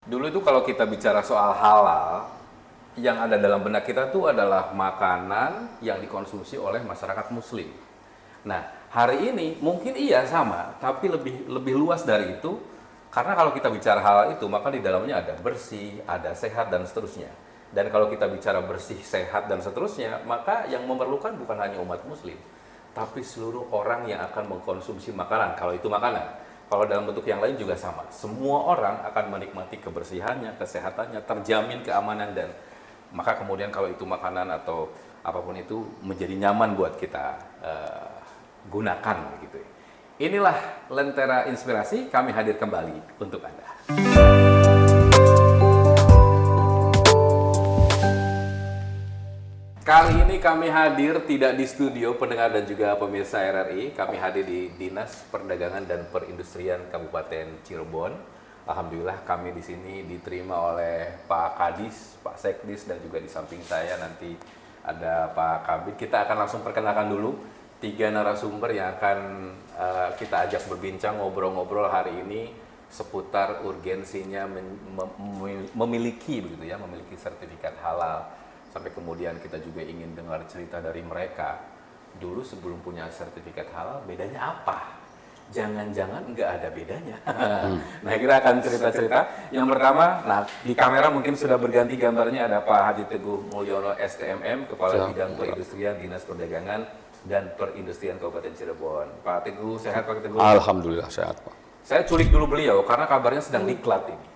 Dulu itu kalau kita bicara soal halal, yang ada dalam benak kita tuh adalah makanan yang dikonsumsi oleh masyarakat muslim. Nah, hari ini mungkin iya sama, tapi lebih lebih luas dari itu. Karena kalau kita bicara halal itu, maka di dalamnya ada bersih, ada sehat, dan seterusnya. Dan kalau kita bicara bersih, sehat, dan seterusnya, maka yang memerlukan bukan hanya umat muslim, tapi seluruh orang yang akan mengkonsumsi makanan, kalau itu makanan. Kalau dalam bentuk yang lain juga sama. Semua orang akan menikmati kebersihannya, kesehatannya, terjamin keamanan, dan maka kemudian kalau itu makanan atau apapun itu menjadi nyaman buat kita gunakan gitu. Inilah Lentera Inspirasi, kami hadir kembali untuk Anda. Kali ini kami hadir tidak di studio pendengar dan juga pemirsa RRI, kami hadir di Dinas Perdagangan dan Perindustrian Kabupaten Cirebon. Alhamdulillah kami di sini diterima oleh Pak Kadis, Pak Sekdis, dan juga di samping saya nanti ada Pak Kabid. Kita akan langsung perkenalkan dulu 3 narasumber yang akan kita ajak berbincang, ngobrol-ngobrol hari ini seputar urgensinya memiliki begitu ya, memiliki sertifikat halal. Sampai kemudian kita juga ingin dengar cerita dari mereka. Dulu sebelum punya sertifikat halal, bedanya apa? Jangan-jangan nggak ada bedanya. Nah, kita akan cerita-cerita. Yang pertama, nah di kamera mungkin sudah berganti gambarnya, ada Pak Hadi Teguh Mulyono STMM, Kepala Bidang Perindustrian Dinas Perdagangan dan Perindustrian Kabupaten Cirebon. Pak Teguh, sehat Pak Teguh? Alhamdulillah sehat Pak. Saya culik dulu beliau karena kabarnya sedang diklat ini.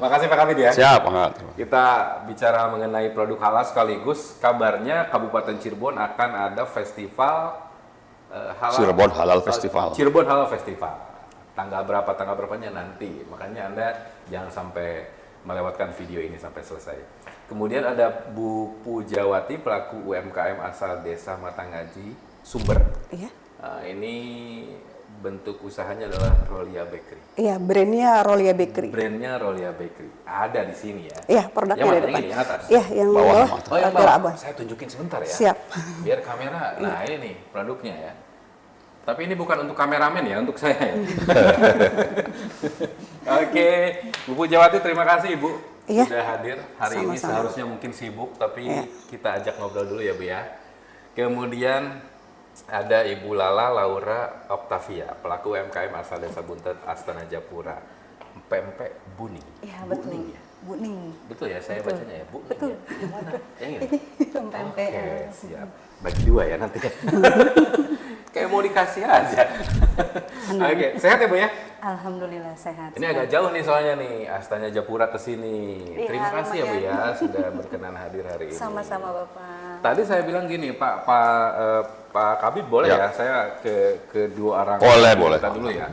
Makasih Pak Kabid ya. Siap Pak. Kita bicara mengenai produk halal sekaligus kabarnya Kabupaten Cirebon akan ada festival halal. Cirebon Halal Festival. Cirebon Halal Festival. Tanggal berapanya nanti. Makanya Anda jangan sampai melewatkan video ini sampai selesai. Kemudian ada Bu Pujawati, pelaku UMKM asal Desa Matangaji, Sumber. Iya. Ini bentuk usahanya adalah Rolia Bakery. Iya, brandnya Rolia Bakery. Brandnya Rolia Bakery. Ada di sini ya. Iya, produknya yang di mana? depan. Yang ini, yang atas? Iya, yang bawah. Oh, yang Tela bawah. Abang. Saya tunjukin sebentar ya. Siap. Biar kamera. Nah, ini nih produknya ya. Tapi ini bukan untuk kameramen ya, untuk saya ya. Oke, Bu Pujawati, terima kasih Ibu Iya. sudah hadir hari ini. Sama-sama. Seharusnya mungkin sibuk, tapi Iya. kita ajak ngobrol dulu ya Bu ya. Kemudian ada Ibu Lala Laura Octavia, pelaku UMKM asal Desa Buntet, Astana Japura. Pempek Buning. Iya, betul. Buning ya? Buning. Betul ya, saya Betul. bacanya ya, Bu. Betul. Ya? Yang mana? Yang ini? Pempek. Oke, siap. Bagi 2 ya nanti. Kayak mau dikasih aja. Oke, sehat ya Bu ya? Alhamdulillah sehat. Ini agak jauh nih soalnya nih, Astana Japura ke sini. Iya, Terima kasih ya Bu lumayan. ya sudah berkenan hadir hari ini. Sama-sama Bapak. Tadi saya bilang gini, Pak Kabid boleh ya, Ya. saya ke dua orang Boleh. kita dulu ya.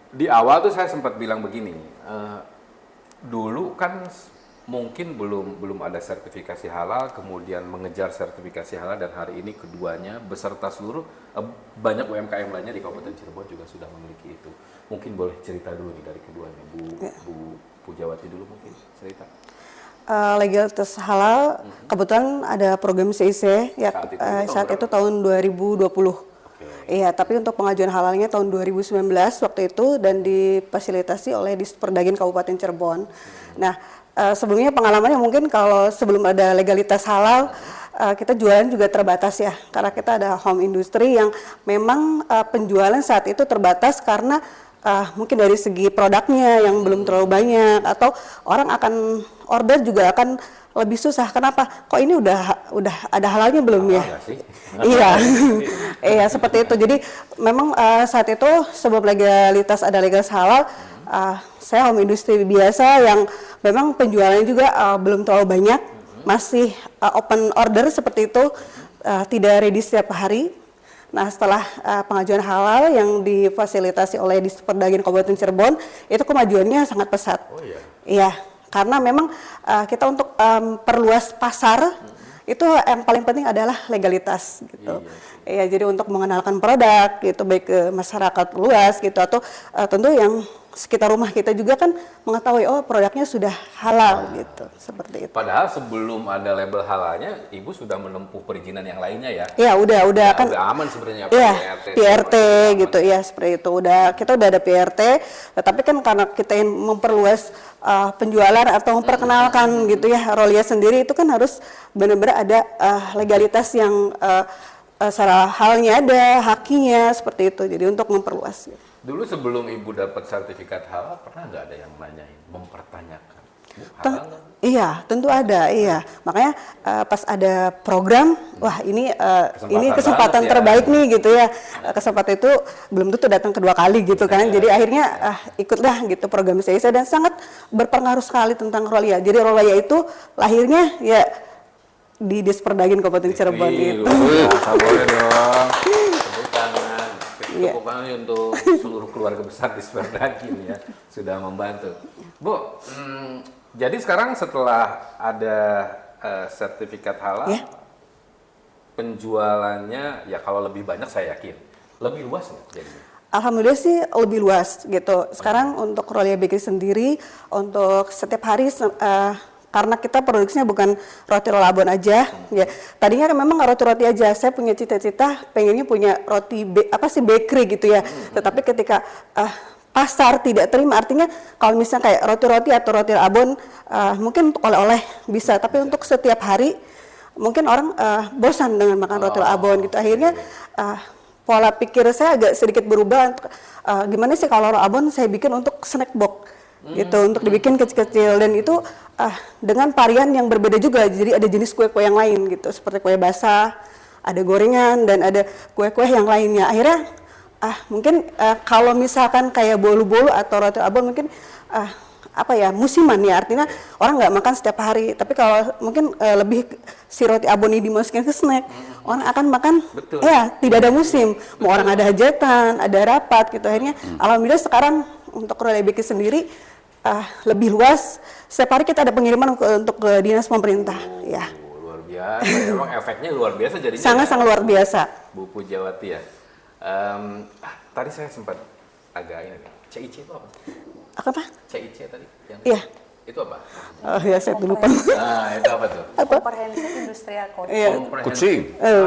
Di awal tuh saya sempat bilang begini, dulu kan mungkin belum ada sertifikasi halal, kemudian mengejar sertifikasi halal, dan hari ini keduanya beserta seluruh banyak UMKM lainnya di Kabupaten Cirebon juga sudah memiliki itu. Mungkin boleh cerita dulu nih dari keduanya, Bu Pujawati dulu mungkin cerita. Legalitas halal, kebetulan ada program CIC ya, Saat itu saat itu tahun 2020. Iya, tapi untuk pengajuan halalnya tahun 2019 waktu itu dan difasilitasi oleh Dinas Perdagangan Kabupaten Cirebon. Nah, sebelumnya pengalamannya mungkin kalau sebelum ada legalitas halal, kita jualan juga terbatas ya, karena kita ada home industry yang memang penjualan saat itu terbatas karena mungkin dari segi produknya yang belum terlalu banyak, atau orang akan order juga akan lebih susah. Kenapa? Kok ini udah ada halalnya belum ya? Nggak sih? Iya, iya seperti itu. Jadi memang saat itu sebelum legalitas ada legalitas halal, saya home industry biasa yang memang penjualannya juga belum terlalu banyak, masih open order seperti itu, tidak ready setiap hari. Nah, setelah pengajuan halal yang difasilitasi oleh Dinas Perdagangan Kabupaten Cirebon, itu kemajuannya sangat pesat. Oh iya. Iya, karena memang kita untuk perluas pasar itu yang paling penting adalah legalitas gitu. Iya, jadi untuk mengenalkan produk gitu baik ke masyarakat luas gitu, atau tentu yang sekitar rumah kita juga kan mengetahui oh produknya sudah halal gitu, seperti itu. Padahal sebelum ada label halalnya, Ibu sudah menempuh perizinan yang lainnya ya? Ya udah kan. Udah aman sebenarnya. Iya, PRT PRT gitu aman. ya, seperti itu. Kita udah ada PRT, tetapi kan karena kita ingin memperluas penjualan atau memperkenalkan gitu ya Rolia sendiri, itu kan harus benar-benar ada legalitas yang secara halnya ada, hakinya seperti itu. Jadi untuk memperluas. Gitu. Dulu sebelum Ibu dapat sertifikat halal, pernah nggak ada yang nanyain, mempertanyakan? Bu, halal nggak? Iya, tentu ada. Iya, makanya pas ada program, wah ini kesempatan banget ya. terbaik nih gitu ya. Kesempatan itu belum tentu datang kedua kali gitu kan. Jadi akhirnya ikutlah gitu program CIC dan sangat berpengaruh sekali tentang Rolia. Jadi Rolia itu lahirnya ya di Disperdagin Kabupaten Cirebon itu. Boleh dong. Tepuk tangan. Iya. Tepuk tangan untuk seluruh keluarga besar di Disperdagin ya, sudah membantu. Bu, jadi sekarang setelah ada sertifikat halal, Ya. penjualannya ya kalau lebih banyak saya yakin lebih luas nggak jadinya? Alhamdulillah sih lebih luas gitu. Sekarang untuk Rolia Bakery sendiri untuk setiap hari karena kita produksinya bukan roti rolabon aja, ya. Tadinya kan memang roti-roti aja. Saya punya cita-cita pengennya punya roti bakery gitu ya. Tetapi ketika pasar tidak terima, artinya kalau misalnya kayak roti-roti atau roti rolabon mungkin untuk oleh-oleh bisa, tapi untuk setiap hari mungkin orang bosan dengan makan roti rolabon gitu. Akhirnya pola pikir saya agak sedikit berubah. Gimana sih kalau rolabon saya bikin untuk snack box gitu, untuk dibikin kecil-kecil, dan itu dengan varian yang berbeda juga. Jadi ada jenis kue-kue yang lain gitu, seperti kue basah, ada gorengan, dan ada kue-kue yang lainnya. Akhirnya mungkin kalau misalkan kayak bolu-bolu atau roti abon mungkin musiman ya, artinya orang nggak makan setiap hari. Tapi kalau mungkin lebih si roti abon ini dimasukin ke snack, orang akan makan. Betul. Ya tidak ada musim, mau orang ada hajatan, ada rapat gitu. Akhirnya alhamdulillah sekarang untuk Rolia Bakery sendiri lebih luas. Setiap hari kita ada pengiriman untuk ke dinas pemerintah. Ya. Luar biasa, emang efeknya luar biasa jadinya. Sangat-sangat luar biasa. Bu Pujawati ya. Tadi saya sempat agak ini nih. CIC itu apa? Apa? CIC tadi? Iya. Itu apa? Oh ya, saya lupa. Itu apa tuh? Komprehensif Industrial Coaching. Iya. Kucing.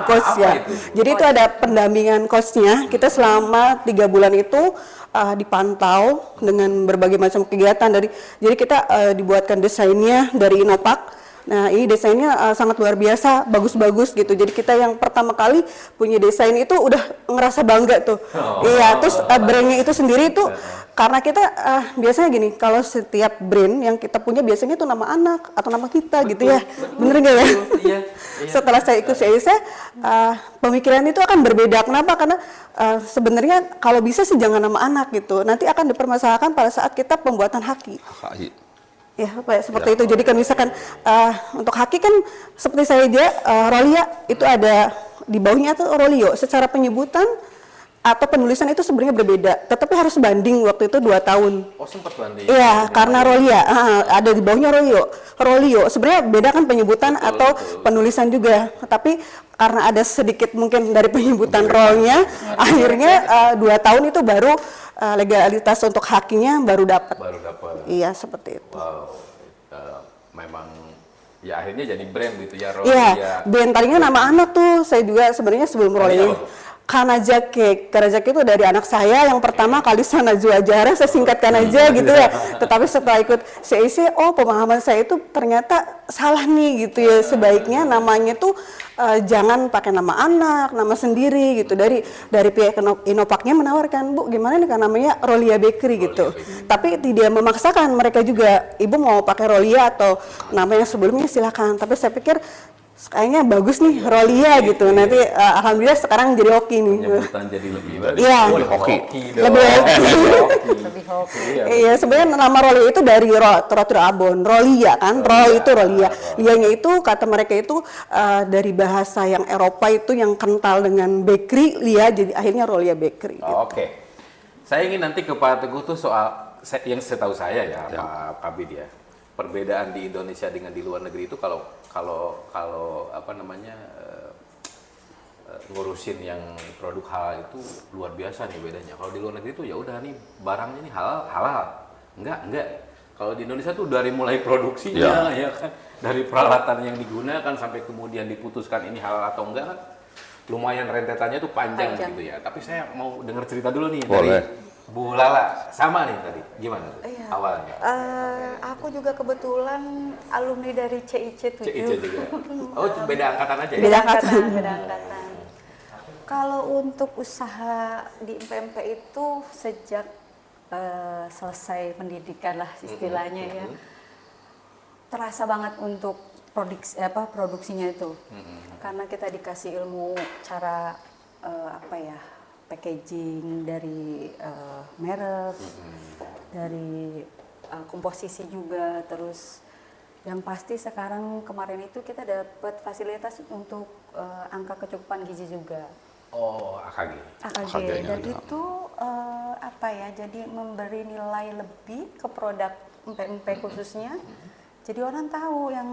Coach apa ya. itu? Jadi itu ada pendampingan coachnya. Kita selama 3 bulan itu dipantau dengan berbagai macam kegiatan. Jadi kita dibuatkan desainnya dari Inopak. Nah ini desainnya sangat luar biasa, bagus-bagus gitu. Jadi kita yang pertama kali punya desain itu udah ngerasa bangga tuh. Iya, terus brandnya itu sendiri itu karena kita biasanya gini, kalau setiap brand yang kita punya biasanya itu nama anak atau nama kita gitu ya. Bener nggak ya? Iya. Setelah saya ikut CIC, pemikiran itu akan berbeda. Kenapa? Karena sebenarnya kalau bisa sih jangan nama anak gitu. Nanti akan dipermasalahkan pada saat kita pembuatan haki. Ya, seperti itu. Jadi kan misalkan untuk haki kan seperti saya aja, Rolia itu ada di bawahnya tuh Rolio. Secara penyebutan atau penulisan itu sebenarnya berbeda, tetapi harus banding waktu itu 2 tahun. Oh, sempat banding. Iya, karena Rolia ada di bawahnya Rolio. Sebenarnya beda kan penyebutan atau penulisan juga, tapi karena ada sedikit mungkin dari penyebutan role-nya, akhirnya 2 tahun itu baru legalitas untuk hakinya baru dapat. Iya, seperti itu. Wow, memang ya akhirnya jadi brand gitu ya, Rolia. Iya, brand tadinya nama anak tuh saya juga sebenarnya sebelum Rolia. Kanaja Cake itu dari anak saya yang pertama kali Najwa Jara, saya singkatkan aja gitu ya. Tetapi setelah ikut CIC, pemahaman saya itu ternyata salah nih gitu ya. Sebaiknya namanya tuh jangan pakai nama anak, nama sendiri gitu. Dari pihak Inopaknya menawarkan, Bu gimana nih kan namanya Rolia Bakery gitu. Tapi tidak memaksakan mereka juga, Ibu mau pakai Rolia atau nama yang sebelumnya silakan. Tapi saya pikir kayaknya bagus nih Rolia gitu. Nanti alhamdulillah sekarang jadi hoki nih. Penyebutan jadi lebih Iya. Hoki. Lebih hoki. Iya, sebenarnya nama Rolia itu dari roti abon. Rolia kan, itu Rolia. Lianya itu kata mereka itu dari bahasa yang Eropa itu yang kental dengan bakery, Lia jadi akhirnya Rolia Bakery. Gitu. Oke. Saya ingin nanti ke Pak Teguh tuh soal yang setahu saya ya, Pak Kabid ya. Perbedaan di Indonesia dengan di luar negeri itu kalau apa namanya ngurusin yang produk halal itu luar biasa nih bedanya. Kalau di luar negeri itu ya udah nih barangnya ini halal. Enggak. Kalau di Indonesia tuh dari mulai produksinya ya kan, dari peralatan yang digunakan sampai kemudian diputuskan ini halal atau enggak kan lumayan rentetannya tuh panjang gitu ya. Tapi saya mau dengar cerita dulu nih dari Bu Lala. Sama nih tadi. Gimana tuh Iya. awalnya? Aku juga kebetulan alumni dari CIC 7. CIC juga. Oh, beda angkatan aja ya? Beda angkatan. Beda angkatan. Kalau untuk usaha di MPMP itu sejak selesai pendidikan lah istilahnya ya, terasa banget untuk produksinya itu, karena kita dikasih ilmu cara packaging dari merek, dari komposisi juga, terus yang pasti sekarang kemarin itu kita dapat fasilitas untuk angka kecukupan gizi juga. Oh, AKG. AKG-nya Dan itu jadi memberi nilai lebih ke produk MPMP khususnya. Jadi orang tahu yang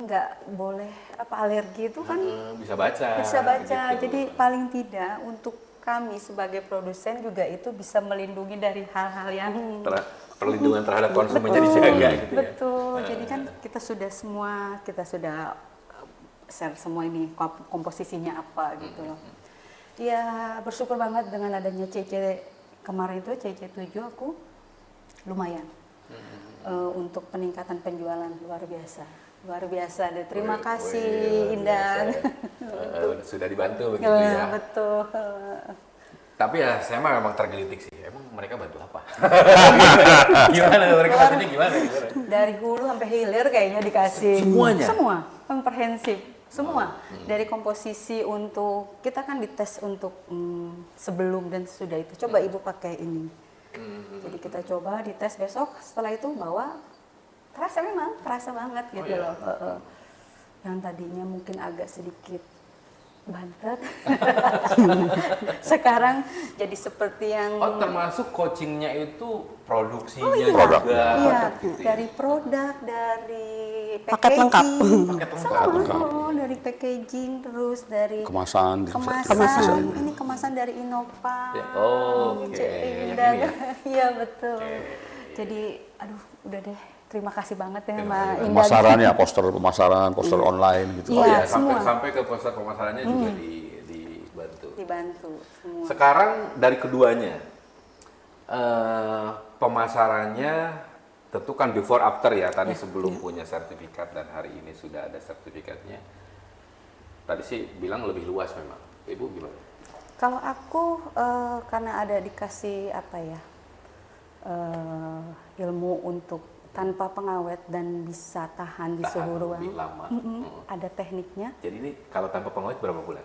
nggak boleh alergi itu kan Bisa baca. Gitu. Jadi paling tidak untuk kami sebagai produsen juga itu bisa melindungi dari hal-hal yang Perlindungan terhadap konsumen jadi jaga gitu ya. betul. Jadi kan kita sudah share semua ini komposisinya apa gitu loh. Ya bersyukur banget dengan adanya CC kemarin itu CC 7 aku lumayan untuk peningkatan penjualan luar biasa. Dan terima kasih Indah. Sudah dibantu begitu ya. Betul. Tapi ya saya memang tergelitik sih. Emang mereka bantu apa? Gimana mereka bantunya gimana? Dari hulu sampai hilir kayaknya dikasih. Semuanya? Semua, komprehensif. Semua. Dari komposisi untuk, kita kan dites untuk sebelum dan sesudah itu. Coba ibu pakai ini. Jadi kita coba dites besok, setelah itu bawa, terasa banget gitu loh. Yang tadinya mungkin agak sedikit bantet. Sekarang jadi seperti yang termasuk coachingnya itu produksinya Produk. juga. iya, gitu ya? dari produk, dari Paket lengkap. Semua dari packaging, terus dari Kemasan. kemasan. Ini kemasan dari Innova. Ya, oke. Yang ini ya? Iya betul. Jadi aduh udah deh, terima kasih banget ya Mbak Indah. Pemasaran ya, pemasaran, poster online gitu. Oh Iya, iya, sampai semua. sampai ke pusat pemasarannya juga dibantu. Dibantu semua. Sekarang dari keduanya, pemasarannya tentu kan before after ya. Tadi sebelum punya sertifikat dan hari ini sudah ada sertifikatnya. Tadi sih bilang lebih luas memang. Ibu gimana? Kalau aku karena ada dikasih ilmu untuk tanpa pengawet dan bisa tahan di suhu ruang. Lebih lama. Ada tekniknya. Jadi ini kalau tanpa pengawet berapa bulan?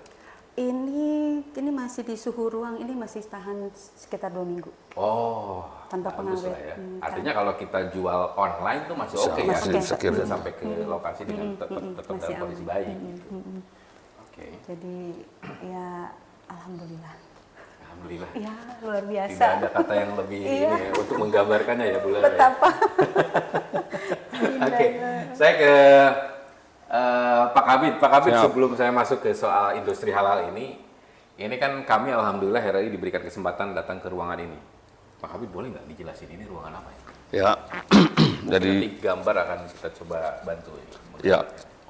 Ini masih di suhu ruang, ini masih tahan sekitar 2 minggu. Oh, Tanpa bagus pengawet. lah ya. Artinya kalau kita jual online tuh masih oke ya, Masih bisa oke. bisa sampai ke lokasi dengan tetap Masih dalam kondisi aman. baik. Gitu. Oke, Jadi ya alhamdulillah. alhamdulillah. Ya luar biasa. Tidak ada kata yang lebih Iya. ini ya, untuk menggambarkannya ya, Bu Lara. Betapa. Oke, saya ke Pak Kabid. Pak Kabid, Siap. sebelum saya masuk ke soal industri halal ini kan kami alhamdulillah hari ini diberikan kesempatan datang ke ruangan ini. Pak Kabid boleh nggak dijelasin ini ruangan apa ya? Ya, Jadi jadi gambar akan kita coba bantu ini. ya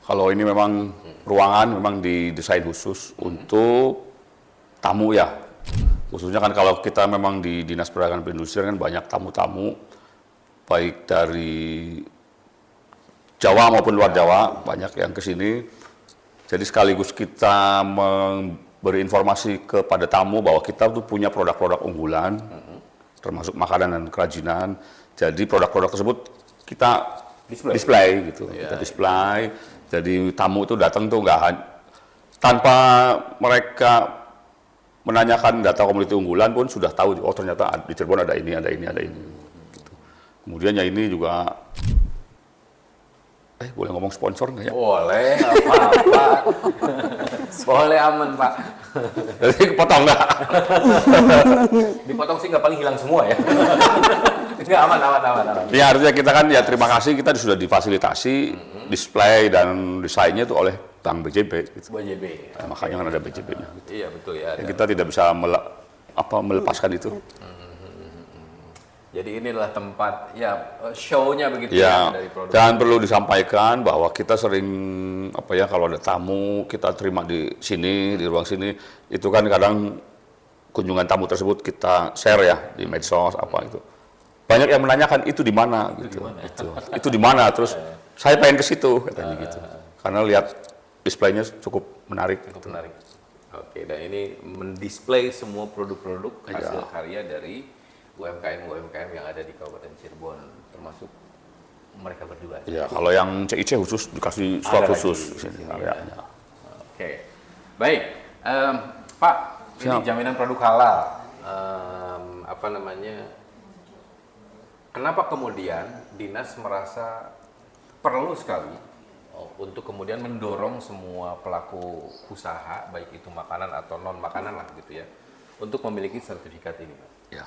kalau ini memang ruangan memang didesain khusus untuk tamu ya. Khususnya kan kalau kita memang di Dinas Perdagangan Perindustrian kan banyak tamu-tamu baik dari Jawa maupun luar Jawa, banyak yang ke sini. Jadi sekaligus kita memberi informasi kepada tamu bahwa kita tuh punya produk-produk unggulan, termasuk makanan dan kerajinan. Jadi produk-produk tersebut kita display gitu, kita display. Jadi tamu itu datang tuh tanpa mereka menanyakan data komoditi unggulan pun sudah tahu, oh ternyata di Cirebon ada ini. Gitu. Kemudian yang ini juga, boleh ngomong sponsor nggak ya? Boleh, apa-apa. Boleh, aman Pak. Jadi kepotong nggak? Dipotong sih nggak paling hilang semua ya. Nggak, aman. Ya artinya kita kan ya terima kasih kita sudah difasilitasi display dan desainnya itu oleh utang BJB. Gitu. BJB. Nah, makanya kan ada BJB-nya. Gitu. Iya betul ya. Dan kita tidak bisa melepaskan itu. Jadi inilah tempat ya show-nya begitu Ya, dari produk. dan perlu disampaikan bahwa kita sering kalau ada tamu kita terima di sini, di ruang sini, itu kan kadang kunjungan tamu tersebut kita share ya di medsos itu. Banyak yang menanyakan itu di mana gitu. Itu di mana, terus saya pengen ke situ katanya gitu. Karena lihat displaynya cukup menarik. Cukup menarik. Oke, dan ini mendisplay semua produk-produk hasil karya dari UMKM yang ada di Kabupaten Cirebon, termasuk mereka berdua. Ya, kalau yang CIC khusus dikasih slot khusus di sini karyanya. Oke, baik, Pak, ini Siap. jaminan produk halal. Kenapa kemudian dinas merasa perlu sekali untuk kemudian mendorong semua pelaku usaha, baik itu makanan atau non makanan lah gitu ya, untuk memiliki sertifikat ini, Pak? Ya.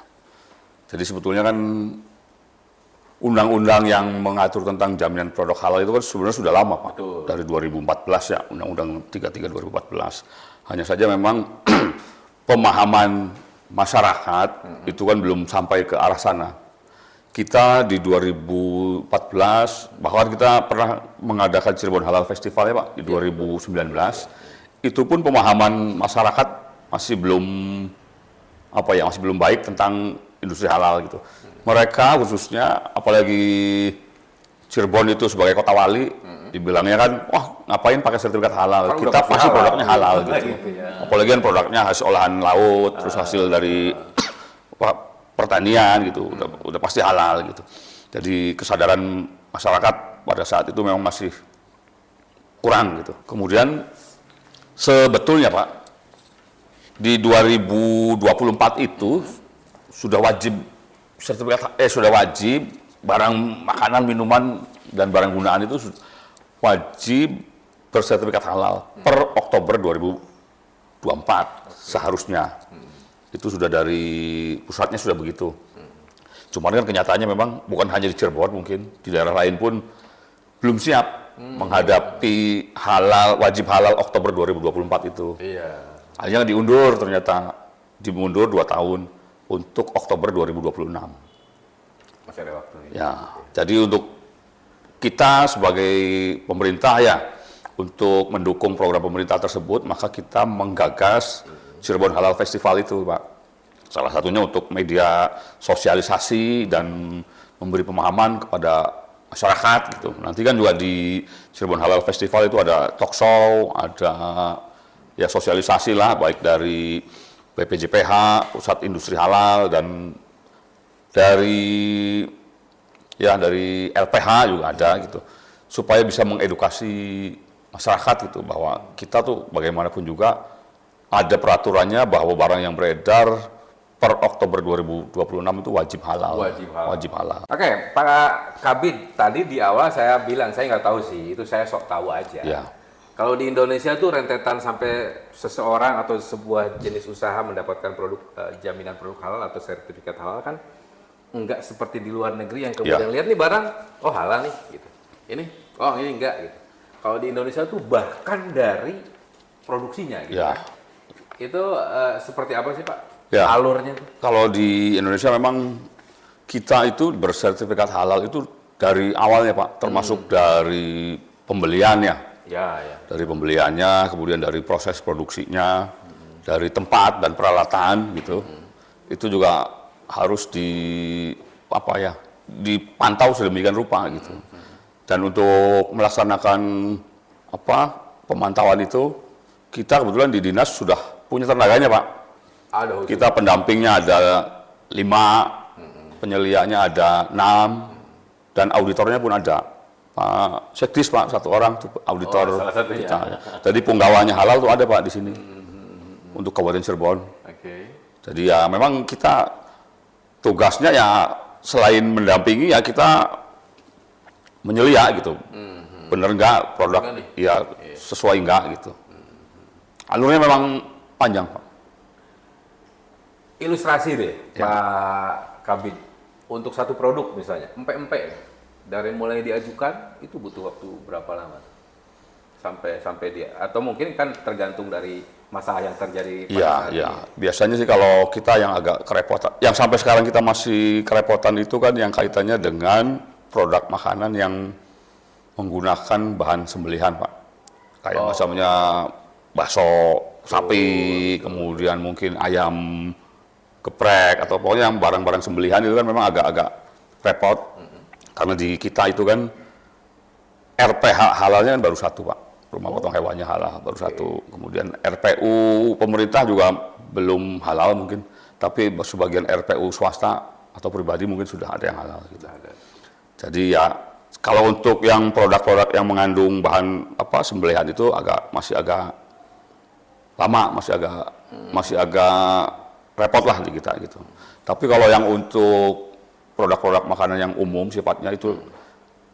Jadi sebetulnya kan undang-undang yang mengatur tentang jaminan produk halal itu kan sebenarnya sudah lama, Pak. Betul. Dari 2014 ya, Undang-Undang 33 2014. Hanya saja memang pemahaman masyarakat itu kan belum sampai ke arah sana. Kita di 2014 bahwa kita pernah mengadakan Cirebon Halal Festival ya, Pak, di 2019. Itu pun pemahaman masyarakat masih belum masih belum baik tentang industri halal gitu. Mereka khususnya apalagi Cirebon itu sebagai kota wali, dibilangnya kan, wah ngapain pakai sertifikat halal? Kan Kita udah pasti halal. produknya halal gitu. Gitu ya. Apalagi kan produknya hasil olahan laut, terus hasil dari pertanian gitu, udah pasti halal gitu. Jadi kesadaran masyarakat pada saat itu memang masih kurang gitu. Kemudian sebetulnya Pak, di 2024 itu sudah wajib barang makanan, minuman dan barang gunaan itu wajib bersertifikat halal per Oktober 2024 seharusnya. Itu sudah dari pusatnya sudah begitu. Cuman kan kenyataannya memang bukan hanya di Cirebon, mungkin di daerah lain pun belum siap menghadapi wajib halal Oktober 2024 itu. Iya. Hanya dimundur 2 tahun untuk Oktober 2026. Masih ada waktu. Ya, jadi untuk kita sebagai pemerintah ya, untuk mendukung program pemerintah tersebut, maka kita menggagas Cirebon Halal Festival itu, Pak. Salah satunya untuk media sosialisasi dan memberi pemahaman kepada masyarakat gitu. Nanti kan juga di Cirebon Halal Festival itu ada talk show, ada ya sosialisasi lah, baik dari BPJPH, Pusat Industri Halal, dan dari LPH juga ada gitu, supaya bisa mengedukasi masyarakat gitu bahwa kita tuh bagaimanapun juga ada peraturannya bahwa barang yang beredar per Oktober 2026 itu wajib halal. Wajib halal. Oke, Pak Kabid, tadi di awal saya bilang saya nggak tahu sih, itu saya sok tahu aja. Ya. Kalau di Indonesia tuh rentetan sampai seseorang atau sebuah jenis usaha mendapatkan produk jaminan produk halal atau sertifikat halal kan enggak seperti di luar negeri yang kemudian lihat nih barang, oh halal nih gitu. Ini, oh ini enggak gitu. Kalau di Indonesia tuh bahkan dari produksinya gitu. Ya. Itu seperti apa sih Pak? Ya. Alurnya tuh? Kalau di Indonesia memang kita itu bersertifikat halal itu dari awalnya Pak, termasuk dari pembeliannya. Ya, ya. Dari pembeliannya, kemudian dari proses produksinya, dari tempat dan peralatan gitu. Itu juga harus dipantau sedemikian rupa gitu. Dan untuk melaksanakan pemantauan itu, kita kebetulan di dinas sudah punya tenaganya Pak. Ada khusus. Kita pendampingnya ada 5, penyeliaknya ada 6, dan auditornya pun ada. Pak Sekdis Pak, 1 orang tuh auditor salah satunya. kita. Jadi penggawanya halal tuh ada Pak di sini untuk Kabupaten Cirebon. Oke. Jadi ya memang kita tugasnya ya selain mendampingi ya kita menyeliak gitu, bener nggak produk ya sesuai nggak gitu. Alurnya memang panjang Pak. Ilustrasi deh Pak Kabid untuk satu produk misalnya, empek-empek. Dari mulai diajukan, itu butuh waktu berapa lama? sampai dia, atau mungkin kan tergantung dari masalah yang terjadi pada Iya, saat iya. ini. Biasanya sih kalau kita yang agak kerepotan, yang sampai sekarang kita masih kerepotan itu kan yang kaitannya dengan produk makanan yang menggunakan bahan sembelihan, Pak. Kayak misalnya bakso sapi, kemudian mungkin ayam geprek, atau pokoknya yang barang-barang sembelihan itu kan memang agak-agak repot. Karena di kita itu kan RPH halalnya kan baru satu, Pak. Rumah potong hewannya halal baru satu. Kemudian RPU pemerintah juga belum halal mungkin, tapi sebagian RPU swasta atau pribadi mungkin sudah ada yang halal gitu. Jadi ya kalau untuk yang produk-produk yang mengandung bahan sembelihan itu masih agak lama, masih agak repot lah di kita gitu. Tapi kalau yang untuk produk-produk makanan yang umum sifatnya itu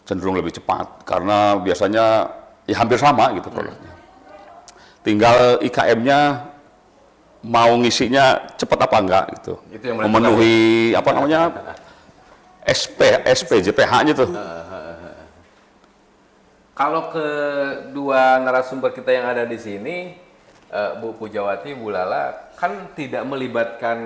cenderung lebih cepat karena biasanya ya hampir sama gitu produknya. Tinggal IKM-nya mau ngisinya cepat apa enggak gitu. Itu yang memenuhi SPJPH-nya tuh. Kalau kedua narasumber kita yang ada di sini, Bu Pujawati, Bu Lala, kan tidak melibatkan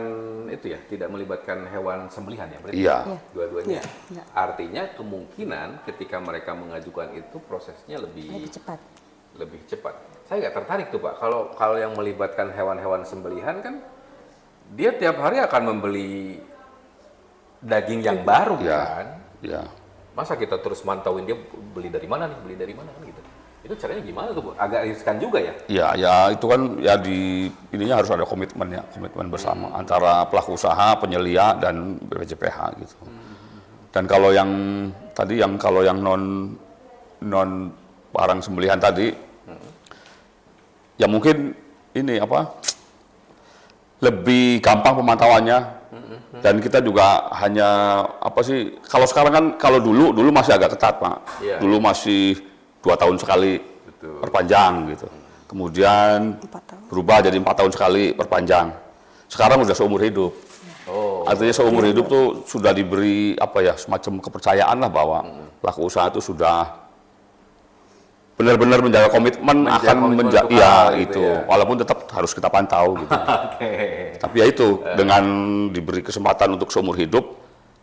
tidak melibatkan hewan sembelihan ya, berarti Iya. dua-duanya. Iya. Artinya kemungkinan ketika mereka mengajukan itu prosesnya Lebih cepat. lebih cepat. Saya nggak tertarik tuh Pak. Kalau yang melibatkan hewan-hewan sembelihan kan, dia tiap hari akan membeli daging yang baru Ya, kan. ya. Masa kita terus mantauin dia beli dari mana kan gitu. Itu caranya gimana tuh, Bu? Agak riskan juga ya? Ya, ya itu kan ya ininya harus ada komitmen bersama antara pelaku usaha, penyelia dan BPJPH gitu. Dan kalau yang tadi kalau yang non barang sembelihan tadi, ya mungkin ini lebih gampang pemantauannya. Dan kita juga hanya kalau sekarang kan kalau dulu masih agak ketat, Pak. Iya. Dulu masih 2 tahun sekali perpanjang gitu. Kemudian 4 tahun. berubah jadi 4 tahun sekali perpanjang. Sekarang udah seumur hidup. Oh, Artinya seumur hidup tuh sudah diberi semacam kepercayaan lah bahwa pelaku usaha itu sudah benar-benar menjaga komitmen untuk iya hal itu. ya. Walaupun tetap harus kita pantau gitu. Oke. Tapi ya itu dengan diberi kesempatan untuk seumur hidup,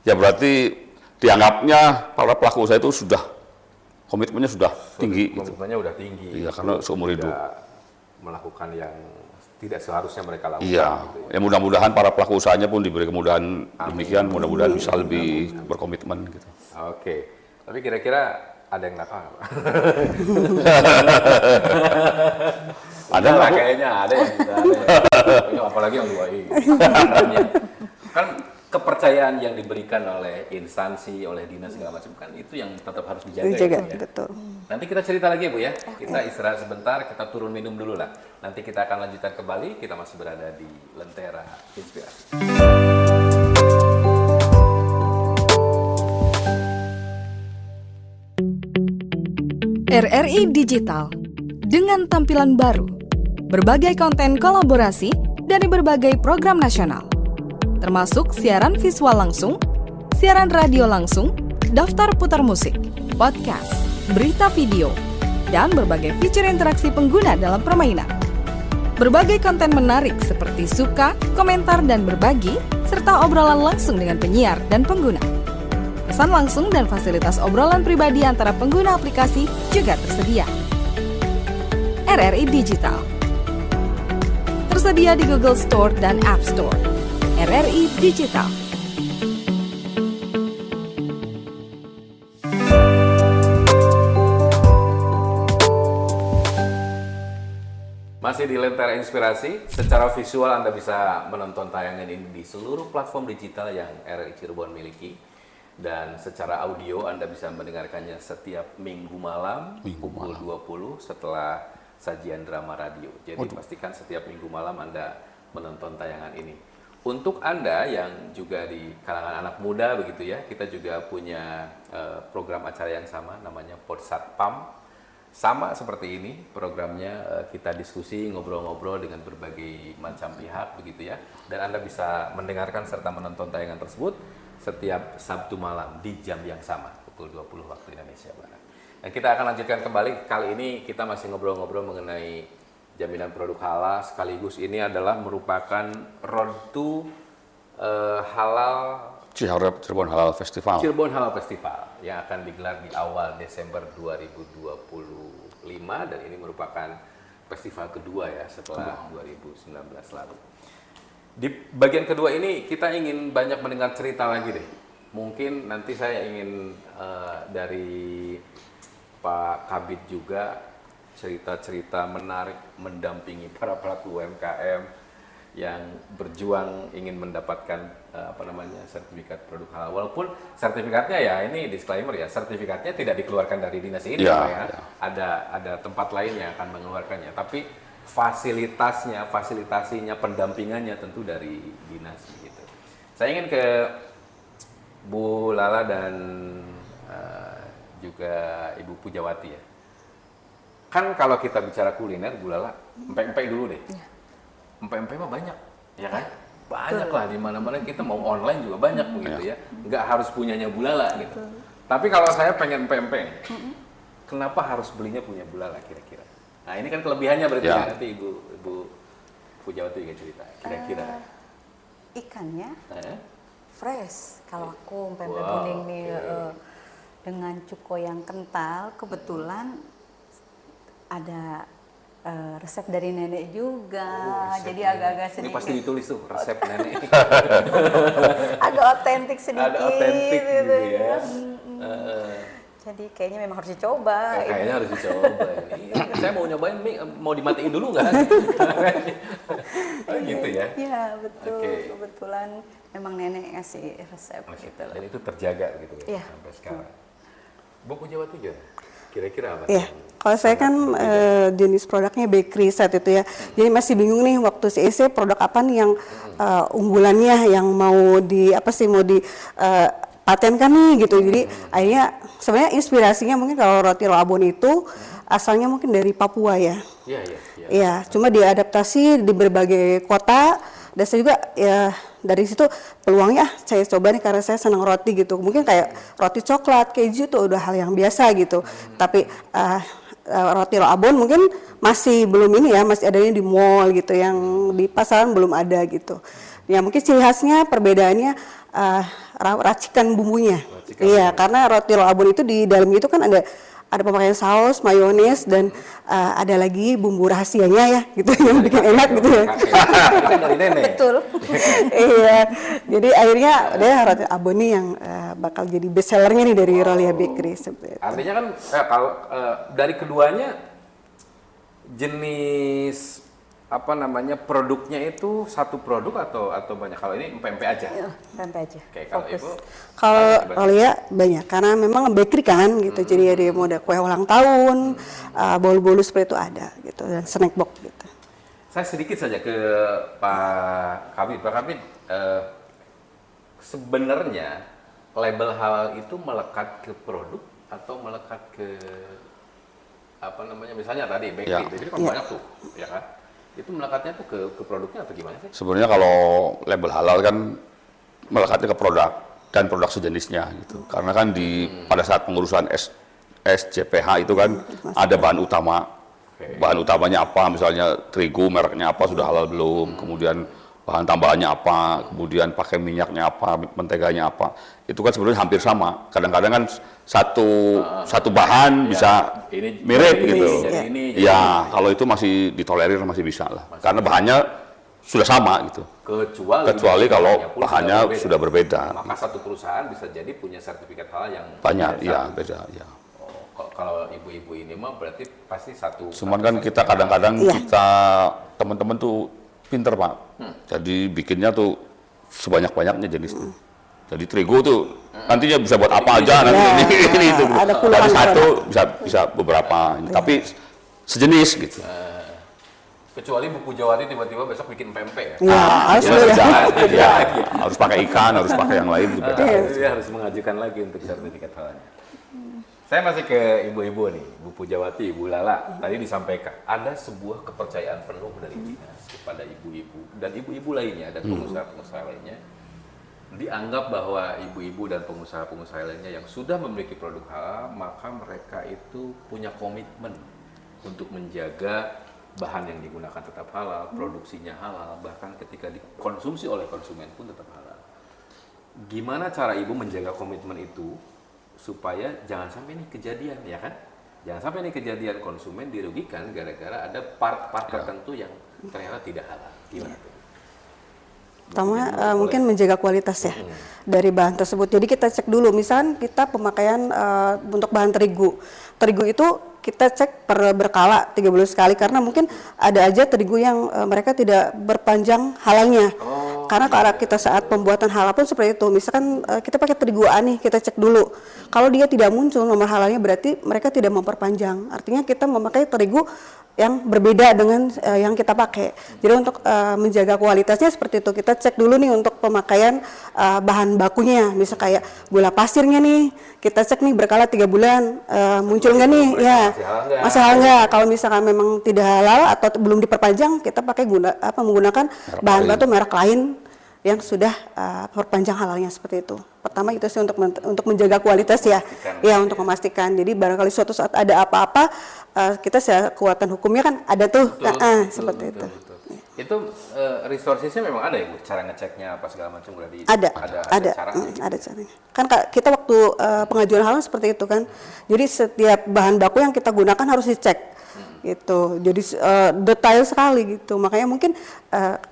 ya berarti dianggapnya para pelaku usaha itu sudah komitmennya sudah tinggi gitu. Komitmennya udah tinggi. Iya, karena seumur hidup. Tidak melakukan yang tidak seharusnya mereka lakukan. Iya, gitu ya. ya mudah-mudahan para pelaku usahanya pun diberi kemudahan demikian, mudah-mudahan bisa lebih berkomitmen gitu. Oke. Tapi kira-kira ada yang nakal nggak, Pak? Ada nggak, Bu? Kayaknya ada yang ini apalagi yang 2i. Kan kepercayaan yang diberikan oleh instansi, oleh dinas segala macam kan itu yang tetap harus dijaga. Dijaga, Ya, Bu, ya. betul. Nanti kita cerita lagi Bu ya. Kita istirahat sebentar, kita turun minum dulu lah. Nanti kita akan lanjutkan kembali. Kita masih berada di Lentera Inspirasi. RRI Digital dengan tampilan baru, berbagai konten kolaborasi dari berbagai program nasional, termasuk siaran visual langsung, siaran radio langsung, daftar putar musik, podcast, berita video, dan berbagai fitur interaksi pengguna dalam permainan. Berbagai konten menarik seperti suka, komentar, dan berbagi, serta obrolan langsung dengan penyiar dan pengguna. Pesan langsung dan fasilitas obrolan pribadi antara pengguna aplikasi juga tersedia. RRI Digital tersedia di Google Store dan App Store. RRI Digital. Masih di Lentera Inspirasi, secara visual Anda bisa menonton tayangan ini di seluruh platform digital yang RRI Cirebon miliki. Dan secara audio Anda bisa mendengarkannya setiap minggu malam pukul 20 setelah sajian drama radio. Jadi pastikan setiap minggu malam Anda menonton tayangan ini. Untuk Anda yang juga di kalangan anak muda begitu ya, kita juga punya program acara yang sama namanya Podsatpam. Sama seperti ini programnya, kita diskusi, ngobrol-ngobrol dengan berbagai macam pihak begitu ya. Dan Anda bisa mendengarkan serta menonton tayangan tersebut setiap Sabtu malam di jam yang sama pukul 20 waktu Indonesia Barat. Dan kita akan lanjutkan kembali. Kali ini kita masih ngobrol-ngobrol mengenai jaminan produk halal, sekaligus ini adalah merupakan Road to Halal Cirebon Halal Festival. Cirebon Halal Festival yang akan digelar di awal Desember 2025 dan ini merupakan festival kedua ya setelah 2019 lalu. Di bagian kedua ini kita ingin banyak mendengar cerita lagi deh. Mungkin nanti saya ingin dari Pak Kabid juga cerita-cerita menarik mendampingi para pelaku UMKM yang berjuang ingin mendapatkan sertifikat produk halal. Walaupun sertifikatnya ya ini disclaimer ya, sertifikatnya tidak dikeluarkan dari dinas ini Ya, Pak ya. ya. Ada tempat lain yang akan mengeluarkannya. Tapi fasilitasinya, pendampingannya tentu dari dinas gitu. Saya ingin ke Bu Lala dan juga Ibu Pujawati ya. Kan kalau kita bicara kuliner, Bu Lala, empek-empek dulu deh. Empek-empek mah banyak, ya kan? Banyak lah di mana-mana, kita mau online juga banyak begitu ya. Nggak harus punyanya Bu Lala gitu. Tapi kalau saya pengen empek-empek, kenapa harus belinya punya Bu Lala kira-kira? Nah ini kan kelebihannya berarti Ya. ya. Nanti Ibu Pujawati juga cerita kira-kira. Ikannya Eh? fresh. Kalau aku pempek Wow, kuning nih oke. dengan cuko yang kental, kebetulan ada resep dari nenek juga. Resep Jadi nenek. agak-agak Ini sedikit pasti ditulis tuh resep nenek. agak otentik sedikit. Ada otentik gitu ya. Jadi kayaknya memang harus dicoba. Kayaknya harus dicoba ini. Saya mau nyobain, Mi, mau dimatiin dulu nggak? Oh, gitu ya. Iya betul. Oke. Kebetulan memang nenek ngasih resep gitu loh. Dan itu terjaga gitu ya Iya. sampai sekarang. Bu Pujawati juga kira-kira apa? Iya, kalau saya kan jenis produknya bakery set itu ya. Jadi masih bingung nih waktu CEC produk apa nih yang unggulannya yang mau patenkan nih gitu. Jadi akhirnya sebenarnya inspirasinya mungkin kalau roti Roabon itu asalnya mungkin dari Papua ya. Iya. Iya, cuma diadaptasi di berbagai kota. Dan saya juga ya dari situ peluangnya saya coba nih karena saya senang roti gitu. Mungkin kayak roti coklat, keju itu udah hal yang biasa gitu. Tapi roti Roabon mungkin masih belum ini ya, masih adanya di mall gitu, yang di pasaran belum ada gitu. Ya mungkin ciri khasnya perbedaannya racikan bumbunya. Iya, karena roti Roabon itu di dalamnya itu kan ada pemakaian saus, mayones, dan ada lagi bumbu rahasianya ya, gitu yang bikin enak gitu ya. Itu kan dari nenek. Betul. Iya, jadi akhirnya deh roti Abon nih yang bakal jadi best sellernya nih dari Rolia Bakery seperti itu. Artinya kan kalau dari keduanya jenis produknya itu satu produk atau banyak? Kalau ini empek-empek aja. Pempek aja. Oke, kalau Fokus. Ibu Kalau Rolia banyak karena memang bakery kan gitu, jadi ada mau ada kue ulang tahun, bolu-bolu seperti itu ada gitu, dan snack box gitu. saya sedikit saja ke Pak Kabid. Pak Kabid, sebenarnya label halal itu melekat ke produk atau melekat ke misalnya tadi bakery, Ya. bakery kan Ya. banyak tuh, ya kan? Itu melekatnya tuh ke produknya atau gimana sih? Sebenarnya kalau label halal kan melekatnya ke produk dan produk sejenisnya gitu. Karena kan pada saat pengurusan SJPH itu kan ada bahan utama. Oke. Bahan utamanya apa, misalnya terigu mereknya apa sudah halal belum, kemudian bahan tambahannya apa, kemudian pakai minyaknya apa, menteganya apa. Itu kan sebenarnya hampir sama. Kadang-kadang kan satu bahan bisa ini mirip jadi gitu. ini, jadi ini, jadi Ya, ini. kalau itu masih ditolerir, masih bisa lah. Karena bahannya sudah sama gitu. Kecuali kalau pun bahannya sudah berbeda. Maka satu perusahaan bisa jadi punya sertifikat halal yang Banyak, yang iya sama. beda, ya. Kalau ibu-ibu ini mah berarti pasti satu. Cuman kan kita kadang-kadang Iya. kita teman-teman tuh pinter Pak. Jadi bikinnya tuh sebanyak-banyaknya jenis tuh. Jadi terigu tuh nantinya bisa buat apa aja nanti Ya, ini itu. ada puluhan Dari satu produk. bisa beberapa. Tapi sejenis gitu. Kecuali buku Jawati tiba-tiba besok bikin pempek ya. Iya, harus Ya, dulu ya. jangan, ya, harus pakai ikan, harus pakai yang lain juga. Dia harus mengajukan lagi untuk sertifikat halalnya. Saya masih ke ibu-ibu nih, Bu Pujawati, Ibu Lala. Tadi disampaikan ada sebuah kepercayaan penuh dari dinas kepada ibu-ibu dan ibu-ibu lainnya dan pengusaha-pengusaha lainnya. dianggap bahwa ibu-ibu dan pengusaha-pengusaha lainnya yang sudah memiliki produk halal, maka mereka itu punya komitmen untuk menjaga bahan yang digunakan tetap halal, produksinya halal, bahkan ketika dikonsumsi oleh konsumen pun tetap halal. Gimana cara ibu menjaga komitmen itu supaya jangan sampai ini kejadian, ya kan? Jangan sampai ini kejadian konsumen dirugikan gara-gara ada part-part tertentu yang ternyata tidak halal. Gimana tuh? Pertama mungkin menjaga kualitas ya dari bahan tersebut. Jadi kita cek dulu, misalkan kita pemakaian untuk bahan terigu. Terigu itu kita cek berkala 3 bulan sekali karena mungkin ada aja terigu yang mereka tidak berpanjang halalnya. Karena kalau kita saat pembuatan halal pun seperti itu. Misalkan kita pakai terigu A nih, kita cek dulu. Kalau dia tidak muncul nomor halalnya berarti mereka tidak memperpanjang. Artinya kita memakai terigu yang berbeda dengan yang kita pakai. Jadi untuk menjaga kualitasnya seperti itu, kita cek dulu nih untuk pemakaian bahan bakunya. Misal kayak gula pasirnya nih, kita cek nih berkala 3 bulan, muncul nggak nih? Ya, masih halal nggak? Kalau misalkan memang tidak halal atau belum diperpanjang, kita pakai menggunakan bahan baku merek lain yang sudah perpanjang halalnya seperti itu. Pertama itu sih untuk menjaga kualitas ya, ya untuk memastikan. Jadi barangkali suatu saat ada apa-apa, kita kekuatan hukumnya kan ada tuh, seperti itu. Itu resourcesnya memang ada ya Bu, cara ngeceknya apa segala macam udah ada caranya. Ada caranya. Kan kita waktu pengajuan halal seperti itu kan. Jadi setiap bahan baku yang kita gunakan harus dicek. Gitu, jadi detail sekali gitu. Makanya mungkin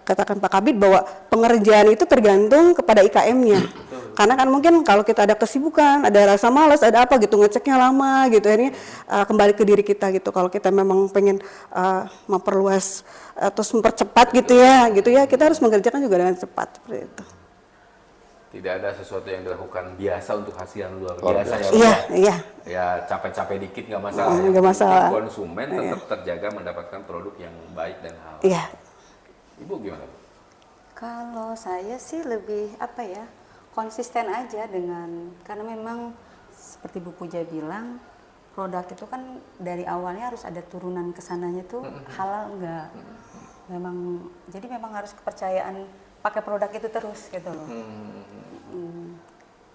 katakan Pak Kabid bahwa pengerjaan itu tergantung kepada IKM-nya. Karena kan mungkin kalau kita ada kesibukan, ada rasa malas, ada apa gitu, ngeceknya lama gitu. Akhirnya kembali ke diri kita gitu. Kalau kita memang pengen memperluas terus mempercepat gitu ya, kita harus mengerjakan juga dengan cepat seperti itu. Tidak ada sesuatu yang dilakukan biasa untuk hasil yang luar biasa ya. Iya. Ya capek-capek dikit nggak masalah. Nggak masalah. Konsumen tetap terjaga mendapatkan produk yang baik dan halal. Iya. Ibu gimana? Kalau saya sih lebih konsisten aja karena memang seperti Bu Puja bilang, produk itu kan dari awalnya harus ada turunan kesananya tuh halal enggak. Jadi memang harus kepercayaan pakai produk itu terus gitu loh.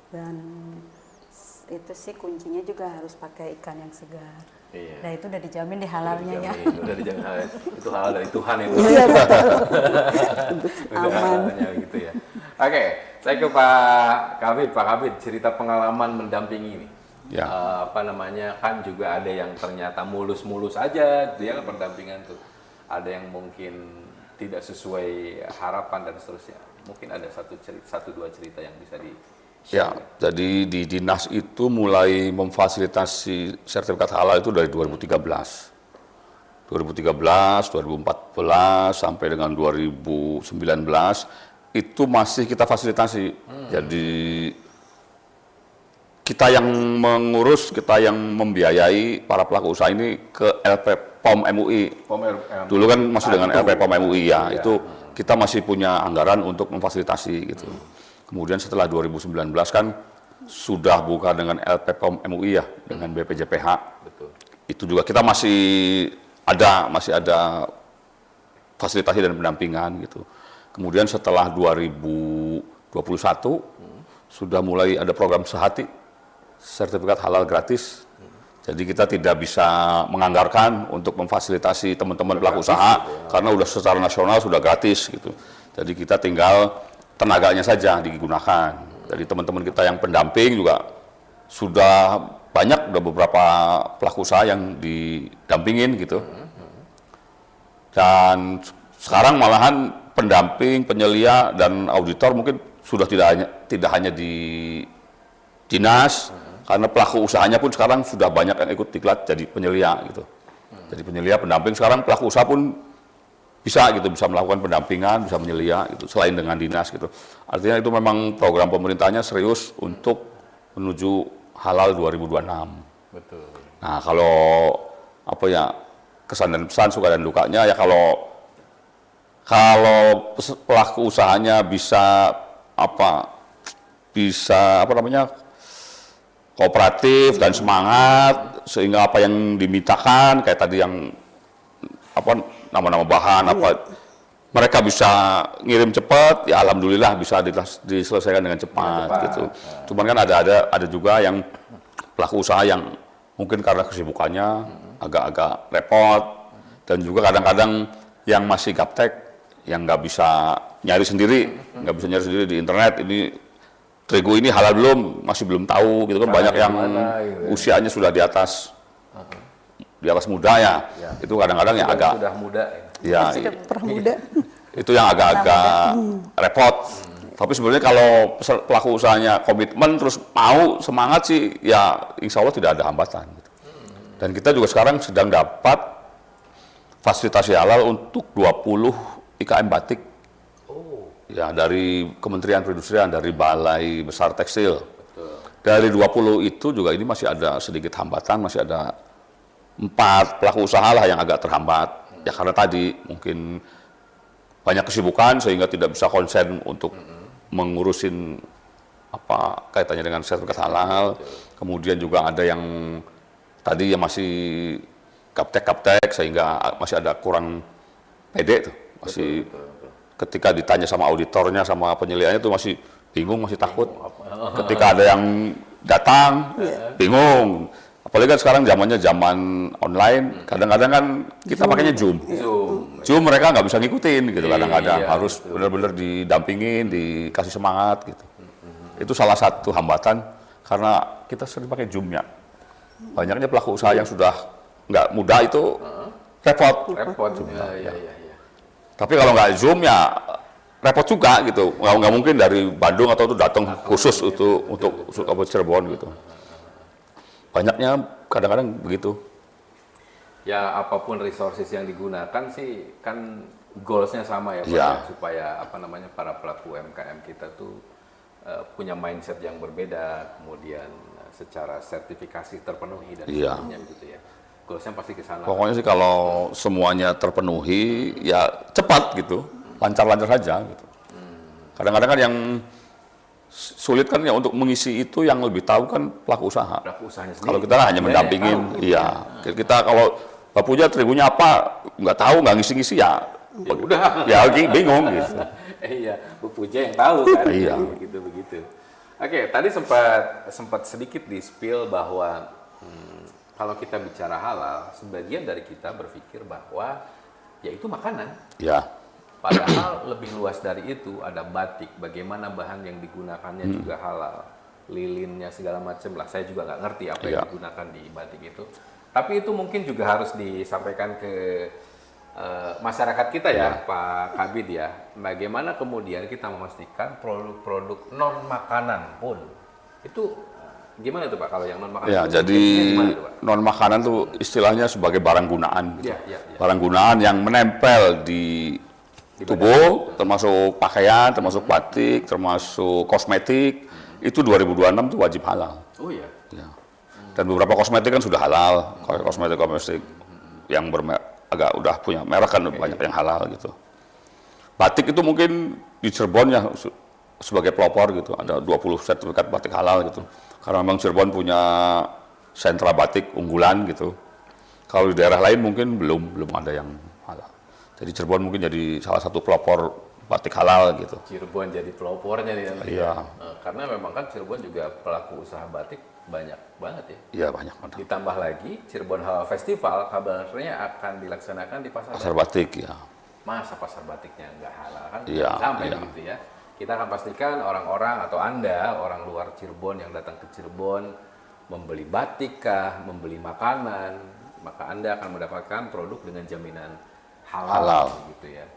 Dan itu sih kuncinya juga harus pakai ikan yang segar. Iya. Nah itu udah dijamin di halalnya ya. Udah dijamin halal. Itu halal dari Tuhan itu. Iya betul. Aman. Gitu ya. Oke, saya ke Pak Kabid, cerita pengalaman mendampingi ini. Ya. Kan juga ada yang ternyata mulus-mulus aja, dia kan pendampingan tuh. Ada yang mungkin tidak sesuai harapan dan seterusnya. Mungkin ada satu dua cerita yang bisa Ya, jadi di dinas itu mulai memfasilitasi sertifikat halal itu dari 2013. 2013, 2014 sampai dengan 2019 itu masih kita fasilitasi. Jadi kita yang mengurus, kita yang membiayai para pelaku usaha ini ke LP POM MUI. Dulu kan masih dengan LP POM MUI ya, itu kita masih punya anggaran untuk memfasilitasi gitu. Kemudian setelah 2019 kan sudah buka dengan LP POM MUI ya, dengan BPJPH. Betul. Itu juga kita masih ada fasilitasi dan pendampingan gitu. Kemudian setelah 2021 sudah mulai ada program Sehati, sertifikat halal gratis. Jadi kita tidak bisa menganggarkan untuk memfasilitasi teman-teman pelaku usaha karena udah secara nasional sudah gratis gitu. Jadi kita tinggal tenaganya saja digunakan. Jadi teman-teman kita yang pendamping juga sudah banyak, udah beberapa pelaku usaha yang didampingin gitu. Dan sekarang malahan pendamping, penyelia dan auditor mungkin sudah tidak hanya di dinas, karena pelaku usahanya pun sekarang sudah banyak yang ikut diklat jadi penyelia gitu. Jadi penyelia, pendamping, sekarang pelaku usaha pun bisa melakukan pendampingan, bisa menyelia gitu, selain dengan dinas gitu. Artinya itu memang program pemerintahnya serius untuk menuju halal 2026. Betul. Nah, kalau kesan dan pesan, suka dan dukanya ya kalau pelaku usahanya bisa kooperatif dan semangat sehingga apa yang dimintakan kayak tadi yang nama-nama bahan mereka bisa ngirim cepat, ya alhamdulillah bisa diselesaikan dengan cepat gitu. Cuman kan ada juga yang pelaku usaha yang mungkin karena kesibukannya agak-agak repot, dan juga kadang-kadang yang masih gaptek, yang nggak bisa nyari sendiri di internet, ini terigu ini halal belum, masih belum tahu gitu kan. Banyak yang usianya sudah di atas muda ya. Itu kadang-kadang yang agak sudah muda ya, Sudah pernah muda. itu yang agak-agak repot. Tapi sebenarnya kalau pelaku usahanya komitmen terus mau semangat sih, ya insya Allah tidak ada hambatan gitu. Dan kita juga sekarang sedang dapat fasilitasi halal untuk 20 IKM batik. Ya, dari Kementerian Perindustrian, dari Balai Besar Tekstil. Dari 20 itu juga ini masih ada sedikit hambatan, masih ada 4 pelaku usaha lah yang agak terhambat. Ya karena tadi mungkin banyak kesibukan sehingga tidak bisa konsen untuk mengurusin apa kaitannya dengan sertifikat halal. Kemudian juga ada yang tadi yang masih gaptek sehingga masih ada kurang pede tuh. Masih ketika ditanya sama auditornya, sama penyelidikannya itu masih bingung, masih takut. Ketika ada yang datang, bingung. Apalagi kan sekarang zamannya zaman online, kadang-kadang kan kita pakainya Zoom. Zoom mereka nggak bisa ngikutin gitu, kadang-kadang harus benar-benar didampingin, dikasih semangat gitu. Itu salah satu hambatan karena kita sering pakai Zoom-nya. Banyaknya pelaku usaha yang sudah nggak muda itu repot. Ya. Tapi kalau nggak Zoom ya repot juga gitu. Nggak mungkin dari Bandung atau itu datang khusus untuk Cirebon gitu. Banyaknya kadang-kadang begitu. Ya apapun resources yang digunakan sih kan goalsnya sama ya Pak, Ya. supaya apa namanya para pelaku UMKM kita tuh punya mindset yang berbeda, kemudian secara sertifikasi terpenuhi dan Iya. sebagainya gitu ya. Goalsnya pasti ke sana. Pokoknya sih kalau semuanya terpenuhi ya cepat gitu, lancar-lancar saja gitu. Kadang-kadang kan yang sulit kan ya untuk mengisi itu yang lebih tahu kan pelaku usaha. Pelaku usahanya sendiri. Kalau kita hanya mendampingin, iya. Kita kalau bapunya terigunya apa nggak tahu, nggak ngisi-ngisi ya udah. ya bingung gitu. Iya, Bu Puja yang tahu kan. Iya. Begitu. Oke, tadi sempat sedikit di-spill bahwa kalau kita bicara halal, sebagian dari kita berpikir bahwa ya itu makanan. Ya, Padahal lebih luas dari itu, ada batik, bagaimana bahan yang digunakannya juga halal, lilinnya segala macam lah. Saya juga nggak ngerti apa yang digunakan di batik itu. Tapi itu mungkin juga harus disampaikan ke masyarakat kita ya, Pak Kabid ya. Bagaimana kemudian kita memastikan produk-produk non makanan pun itu gimana tuh Pak kalau yang non makanan? ya. itu Jadi gimana tuh, Pak? non makanan tuh istilahnya sebagai barang gunaan. Gitu. Iya. Barang gunaan yang menempel di tubuh, termasuk pakaian, termasuk batik, termasuk kosmetik. Itu 2026 tuh wajib halal. Oh iya. Ya. Dan beberapa kosmetik kan sudah halal, kosmetik yang agak udah punya merek kan banyak yang halal gitu. Batik itu mungkin di Cirebon ya sebagai pelopor gitu, ada 20 sertifikat batik halal gitu. Karena memang Cirebon punya sentra batik unggulan gitu. Kalau di daerah lain mungkin belum ada yang halal. Jadi Cirebon mungkin jadi salah satu pelopor batik halal gitu. Cirebon jadi pelopornya nih nanti. Iya. Karena memang kan Cirebon juga pelaku usaha batik banyak banget ya. Iya banyak banget. Ditambah lagi Cirebon Halal Festival kabarnya akan dilaksanakan di Pasar batik ya. Masa pasar batiknya nggak halal kan? Iya, Sampai iya. begitu ya. Kita akan pastikan orang-orang atau Anda, orang luar Cirebon yang datang ke Cirebon membeli batik kah, membeli makanan, maka Anda akan mendapatkan produk dengan jaminan halal. Gitu ya.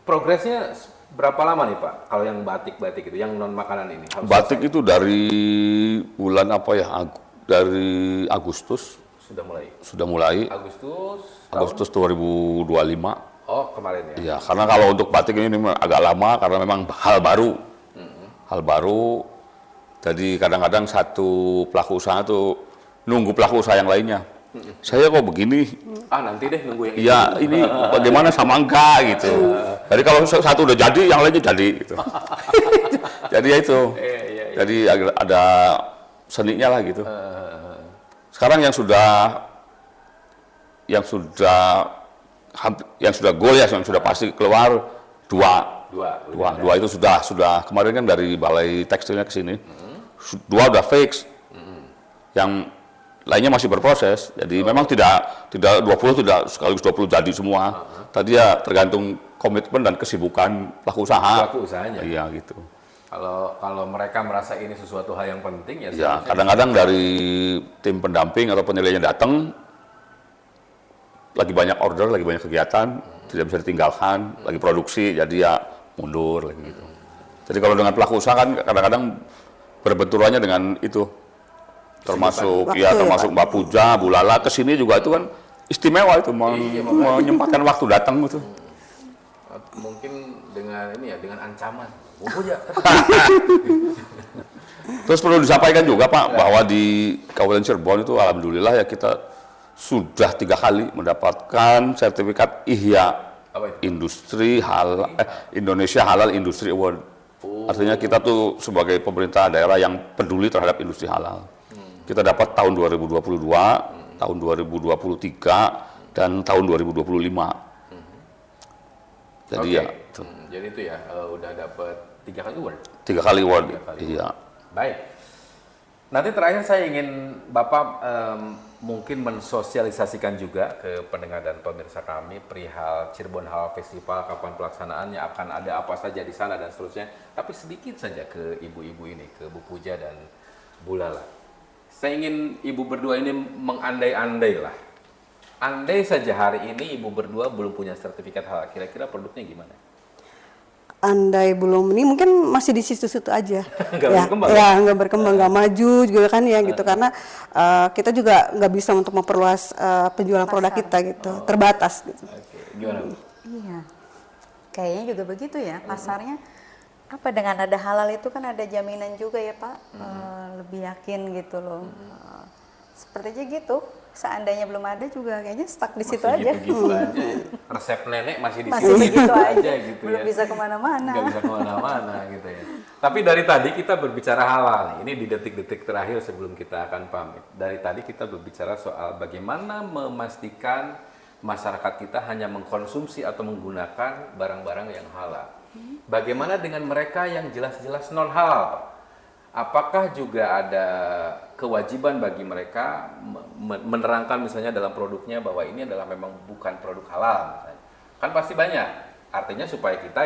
Progresnya berapa lama nih Pak? Kalau yang batik-batik itu, yang non makanan ini? Harus Batik selesai? itu dari bulan apa ya? Dari Agustus Sudah mulai. sudah mulai. Agustus. 2025. Oh kemarin ya. Iya, karena kalau untuk batik ini memang agak lama karena memang hal baru. Hal baru. Jadi kadang-kadang satu pelaku usaha tuh nunggu pelaku usaha yang lainnya. Saya kok begini? Nanti deh nunggu yang Iya, ini bagaimana sama enggak gitu. Jadi kalau satu udah jadi, yang lainnya jadi gitu. Jadi ya itu. Iya. Jadi ada seninya lah gitu. Sekarang yang sudah goal ya, yang sudah pasti keluar Dua itu sudah kemarin kan dari balai tekstilnya ke sini. Dua udah fix. Yang lainnya masih berproses. Jadi memang tidak 20 tidak sekaligus 20 jadi semua. Tadi ya tergantung komitmen dan kesibukan pelaku usaha. Pelaku usahanya. Iya gitu. Kalau mereka merasa ini sesuatu hal yang penting ya. Ya, kadang-kadang dari tim pendamping atau penilainya datang lagi banyak order, lagi banyak kegiatan, tidak bisa ditinggalkan, lagi produksi, jadi ya mundur lagi gitu. Jadi kalau dengan pelaku usaha kan kadang-kadang berbenturannya dengan itu, termasuk Mbak Puja, Bu Lala kesini juga itu kan istimewa itu menyempatkan waktu datang gitu. Mungkin dengan ini ya, dengan ancaman. Bu Puja. Terus perlu disampaikan juga Pak bahwa di Kabupaten Cirebon itu alhamdulillah ya kita sudah 3 kali mendapatkan sertifikat IHYA. Indonesia Halal Industry Award. Artinya kita tuh sebagai pemerintah daerah yang peduli terhadap industri halal. Kita dapat tahun 2022, tahun 2023, dan tahun 2025. Jadi ya. Jadi itu ya udah dapat 3 kali award. 3 kali award. Iya. Baik. Nanti terakhir saya ingin Bapak mungkin mensosialisasikan juga ke pendengar dan pemirsa kami perihal Cirebon Halal Festival, kapan pelaksanaannya, akan ada apa saja di sana dan seterusnya. Tapi sedikit saja ke ibu-ibu ini, ke Bu Puja dan Bu Lala. Saya ingin ibu berdua ini mengandai-andai lah. Andai saja hari ini ibu berdua belum punya sertifikat halal, kira-kira produknya gimana? Andai belum ini mungkin masih di situ-situ aja. Berkembang. Ya, nggak berkembang, nggak maju juga kan ya gitu, karena kita juga nggak bisa untuk memperluas penjualan produk kita gitu, terbatas gitu. Oke. Gimana Bu? Iya, kayaknya juga begitu ya pasarnya. Apa dengan ada halal itu kan ada jaminan juga ya Pak, lebih yakin gitu loh. Seperti aja gitu. Seandainya belum ada juga kayaknya stuck di situ aja. Gitu aja. Resep nenek masih di Masih situ begitu aja gitu belum ya. bisa kemana-mana. Nggak bisa kemana-mana gitu ya. Tapi dari tadi kita berbicara halal nih. Ini di detik-detik terakhir sebelum kita akan pamit. Dari tadi kita berbicara soal bagaimana memastikan masyarakat kita hanya mengkonsumsi atau menggunakan barang-barang yang halal. Bagaimana dengan mereka yang jelas-jelas non halal? Apakah juga ada kewajiban bagi mereka menerangkan misalnya dalam produknya bahwa ini adalah memang bukan produk halal misalnya. Kan pasti banyak. Artinya supaya kita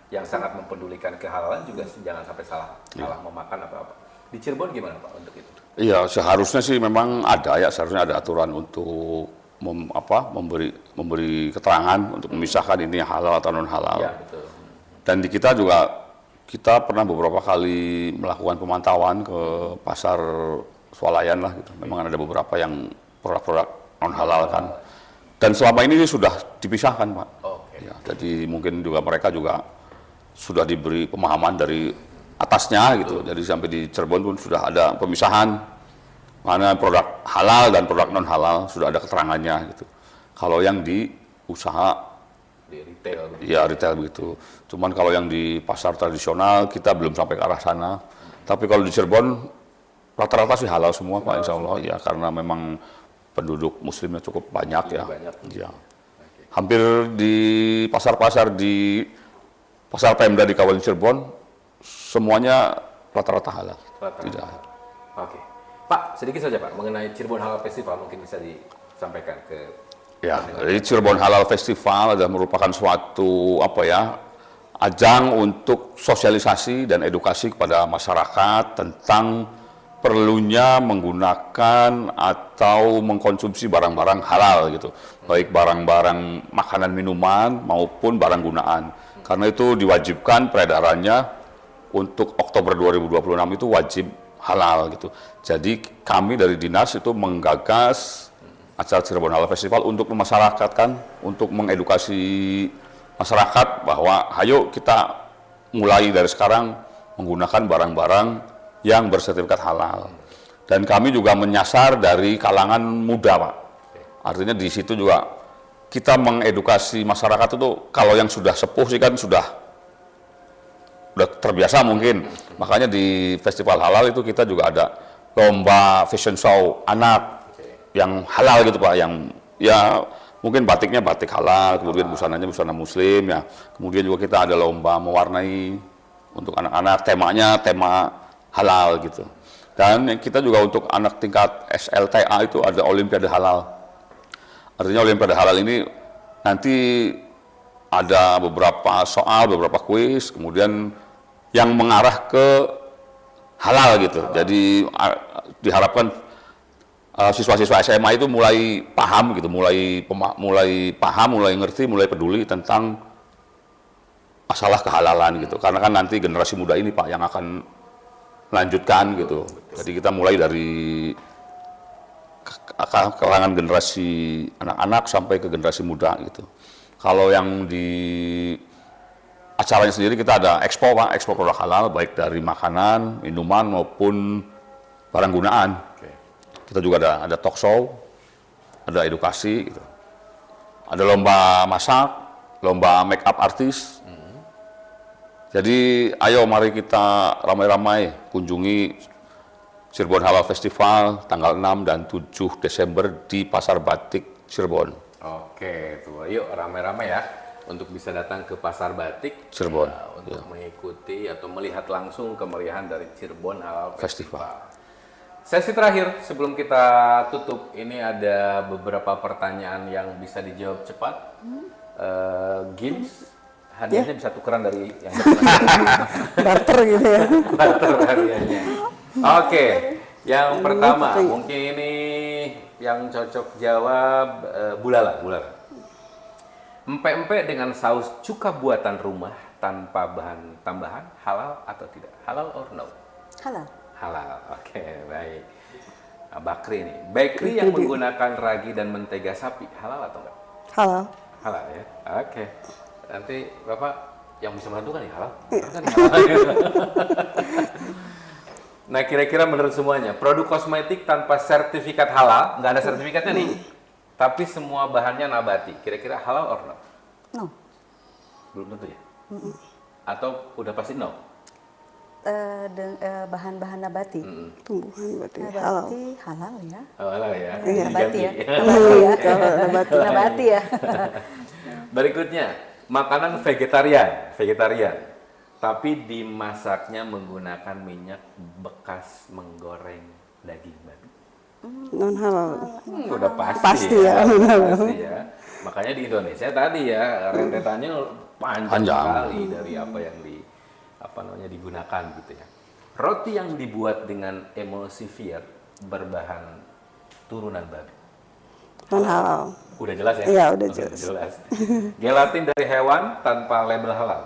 yang sangat mempedulikan kehalalan juga jangan sampai salah memakan apa-apa. Di Cirebon gimana Pak untuk itu? Iya, seharusnya sih memang ada ya, seharusnya ada aturan untuk memberi keterangan untuk memisahkan ini halal atau non halal. Ya, betul. Dan di kita juga kita pernah beberapa kali melakukan pemantauan ke pasar swalayan lah gitu. Memang ada beberapa yang produk-produk non halal kan. Dan selama ini sudah dipisahkan Pak. Oke. Ya, jadi mungkin juga mereka juga sudah diberi pemahaman dari atasnya gitu. Jadi sampai di Cirebon pun sudah ada pemisahan mana produk halal dan produk non halal, sudah ada keterangannya gitu. Kalau yang di usaha Di retail. ya retail begitu. Cuman kalau yang di pasar tradisional kita belum sampai ke arah sana. Tapi kalau di Cirebon rata-rata sih halal semua Pak, insya Allah ya, karena memang penduduk muslimnya cukup banyak ya. Ya. Hampir di pasar-pasar di pasar Pemda di Kabupaten Cirebon semuanya rata-rata halal. Tidak. Oke. Pak, sedikit saja Pak mengenai Cirebon Halal Festival mungkin bisa disampaikan ke Ya, jadi Cirebon Halal Festival adalah merupakan suatu ajang untuk sosialisasi dan edukasi kepada masyarakat tentang perlunya menggunakan atau mengkonsumsi barang-barang halal gitu, baik barang-barang makanan minuman maupun barang gunaan. Karena itu diwajibkan peredarannya untuk Oktober 2026 itu wajib halal gitu. Jadi kami dari dinas itu menggagas acara Cirebon Halal Festival untuk memasyarakatkan, untuk mengedukasi masyarakat bahwa ayo kita mulai dari sekarang menggunakan barang-barang yang bersertifikat halal. Dan kami juga menyasar dari kalangan muda Pak. Artinya di situ juga kita mengedukasi masyarakat itu, kalau yang sudah sepuh sih kan sudah terbiasa mungkin. Makanya di Festival Halal itu kita juga ada lomba fashion show anak yang halal gitu Pak, yang ya mungkin batiknya batik halal, kemudian busananya busana muslim ya. Kemudian juga kita ada lomba mewarnai untuk anak-anak, temanya tema halal gitu. Dan yang kita juga untuk anak tingkat SLTA itu ada Olimpiade Halal. Artinya Olimpiade Halal ini nanti ada beberapa soal, beberapa kuis, kemudian yang mengarah ke halal gitu. Jadi diharapkan siswa-siswa SMA itu mulai paham gitu, mulai paham, mulai ngerti, mulai peduli tentang masalah kehalalan gitu. Karena kan nanti generasi muda ini Pak yang akan lanjutkan gitu. Jadi kita mulai dari kalangan generasi anak-anak sampai ke generasi muda gitu. Kalau yang di acaranya sendiri kita ada expo Pak, expo produk halal baik dari makanan, minuman maupun barang gunaan. Kita juga ada talk show, ada edukasi gitu. Ada lomba masak, lomba make up artis. Jadi ayo mari kita ramai-ramai kunjungi Cirebon Halal Festival tanggal 6 dan 7 Desember di Pasar Batik Cirebon. Oke, tuh yuk ramai-ramai ya untuk bisa datang ke Pasar Batik Cirebon, untuk mengikuti atau melihat langsung kemeriahan dari Cirebon Halal Festival. Sesi terakhir sebelum kita tutup, ini ada beberapa pertanyaan yang bisa dijawab cepat. Gims, hadiahnya bisa tukeran dari yang Barter gitu ya. barter hadiahnya. Oke, yang pertama mungkin ini yang cocok jawab Bulala. Empek-empek dengan saus cuka buatan rumah tanpa bahan tambahan, halal atau tidak? Halal or no? Halal. Halal, oke, baik. Nah, Bakri nih, bakery yang menggunakan ragi dan mentega sapi, halal atau enggak? Halal. Halal ya, oke. Nanti Bapak yang bisa menentukan ya halal. Kan halal. Nah, kira-kira menurut semuanya, produk kosmetik tanpa sertifikat halal, nggak ada sertifikatnya nih, tapi semua bahannya nabati, kira-kira halal or no? No. Belum tentu ya? Atau udah pasti no? Bahan-bahan nabati. Tumbuhan berarti halal. Nabati halal ya. Oh, halal ya? Nabati ya. Diganti. Nabati ya. Berikutnya, makanan vegetarian, tapi dimasaknya menggunakan minyak bekas menggoreng daging babi. Non halal. Udah pasti, Pasti ya, pasti ya. Makanya di Indonesia tadi ya rentetannya panjang sekali dari apa yang digunakan gitu ya. Roti yang dibuat dengan emulsifier berbahan turunan babi. Non halal. Udah jelas ya? Iya, udah jelas. Gelatin dari hewan tanpa label halal.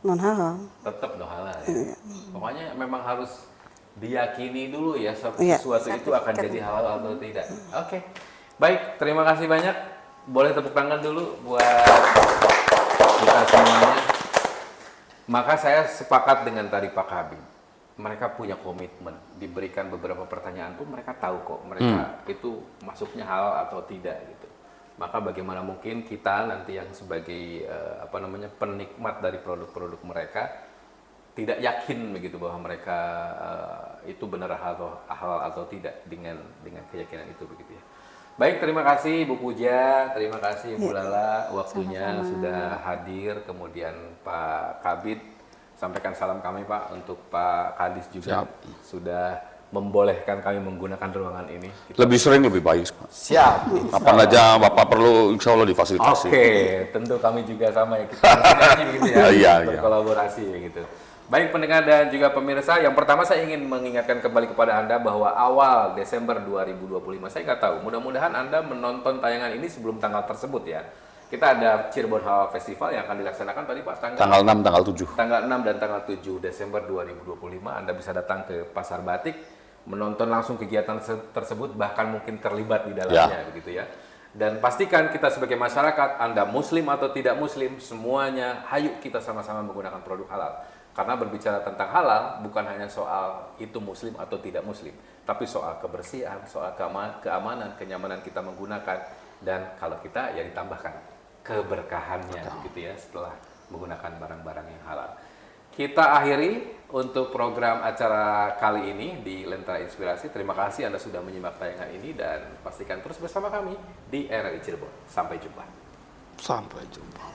Non halal. Tetap no halal ya. Pokoknya memang harus diyakini dulu ya Iya. sesuatu itu akan jadi halal atau tidak. Oke. Baik, terima kasih banyak. Boleh tepuk tangan dulu buat kita semuanya. Maka saya sepakat dengan tadi Pak Habib. Mereka punya komitmen, diberikan beberapa pertanyaan pun mereka tahu kok mereka itu masuknya halal atau tidak gitu. Maka bagaimana mungkin kita nanti yang sebagai penikmat dari produk-produk mereka tidak yakin begitu bahwa mereka itu benar halal atau tidak dengan keyakinan itu begitu ya. Baik, terima kasih Bu Puja, terima kasih Bu Lala, waktunya sudah hadir. Kemudian Pak Kabid, sampaikan salam kami Pak untuk Pak Kadis juga. Sudah membolehkan kami menggunakan ruangan ini. Lebih sering lebih baik Pak. Siap. Kapan aja Bapak perlu, insya Allah difasilitasi. Oke, tentu kami juga sama ya, kita bersinergi begitu ya, Iya. berkolaborasi gitu. Baik pendengar dan juga pemirsa, yang pertama saya ingin mengingatkan kembali kepada Anda bahwa awal Desember 2025, saya nggak tahu, mudah-mudahan Anda menonton tayangan ini sebelum tanggal tersebut ya. Kita ada Cirebon Halal Festival yang akan dilaksanakan tadi Pak, Tanggal 6, tanggal 7. Tanggal 6 dan tanggal 7 Desember 2025, Anda bisa datang ke Pasar Batik, menonton langsung kegiatan tersebut, bahkan mungkin terlibat di dalamnya begitu ya. Dan pastikan kita sebagai masyarakat, Anda muslim atau tidak muslim, semuanya hayu kita sama-sama menggunakan produk halal. Karena berbicara tentang halal bukan hanya soal itu muslim atau tidak muslim, tapi soal kebersihan, soal keamanan, kenyamanan kita menggunakan, dan kalau kita ya ditambahkan keberkahannya gitu ya setelah menggunakan barang-barang yang halal. Kita akhiri untuk program acara kali ini di Lentera Inspirasi. Terima kasih Anda sudah menyimak tayangan ini dan pastikan terus bersama kami di RRI Cirebon. Sampai jumpa. Sampai jumpa.